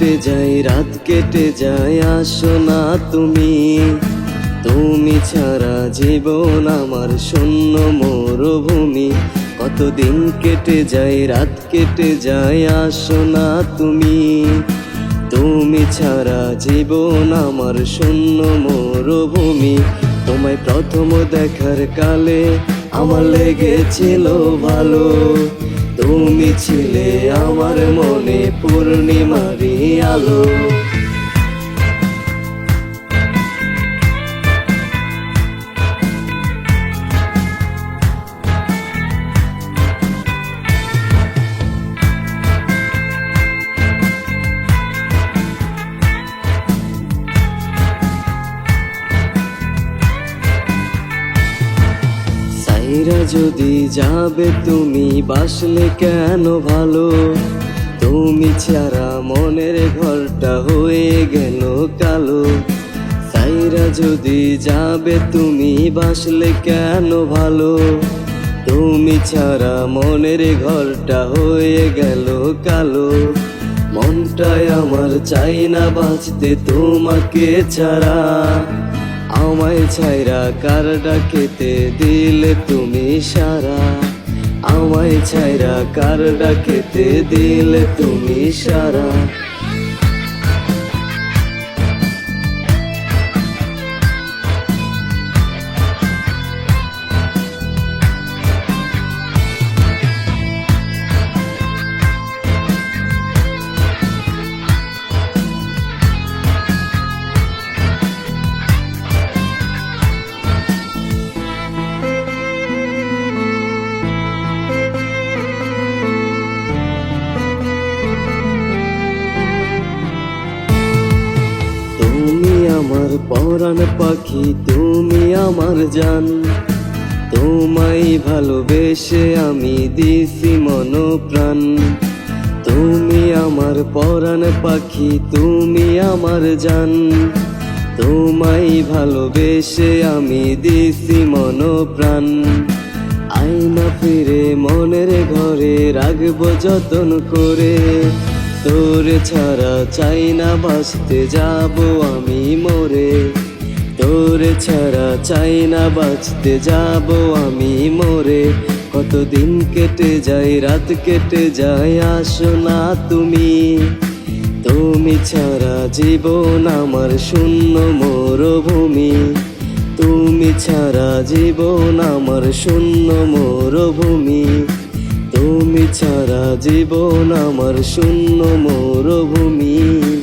কেটে যায়, রাত কেটে যায়, আসো না তুমি। তুমি ছাড়া জীবন আমার শূন্য মরুভূমি। কতদিন কেটে যায়, রাত কেটে যায়, আসো না তুমি। তুমি ছাড়া জীবন আমার শূন্য মরুভূমি। তোমায় প্রথম দেখার কালে আমার লেগেছিল ভালো। তুমি ছিলে আমার মনে পূর্ণিমারি আলো। সাইরা যদি যাবে তুমি, বাসলে কেন ভালো? তুমি ছাড়া মনের ঘরটা হয়ে গেল কালো। সাইরা যদি যাবে তুমি, বাসলে কেন ভালো? তুমি ছাড়া মনের ঘরটা হয়ে গেল কালো। মনটাই আমার চাই না বাঁচতে তোমাকে ছাড়া। আমায় ছাইরা কার ডাকেতে দিলে তুমি সারা। আমায় ছাইরা কার ডাকেতে দিলে তুমি সারা। আমার পরাণ পাখি, তুমি আমার জান। তোমায় ভালোবেসে আমি দিছি মন প্রাণ। তুমি আমার পরাণ পাখি, তুমি আমার জান। তোমায় ভালোবেসে আমি দিছি মন প্রাণ। আয়না ফিরে মনের ঘরে রাখবো যতন করে। তোর ছাড়া চাই না বাঁচতে যাব আমি মরে। তোর ছাড়া চাই না বাঁচতে যাব আমি মরে। কতদিন কেটে যায়, রাত কেটে যায়, আসো না তুমি। তুমি ছাড়া জীবন আমার শূন্য মরুভূমি। তুমি ছাড়া জীবন আমার শূন্য মরুভূমি। তুমি ছাড়া জীবন আমার শূন্য মরুভূমি।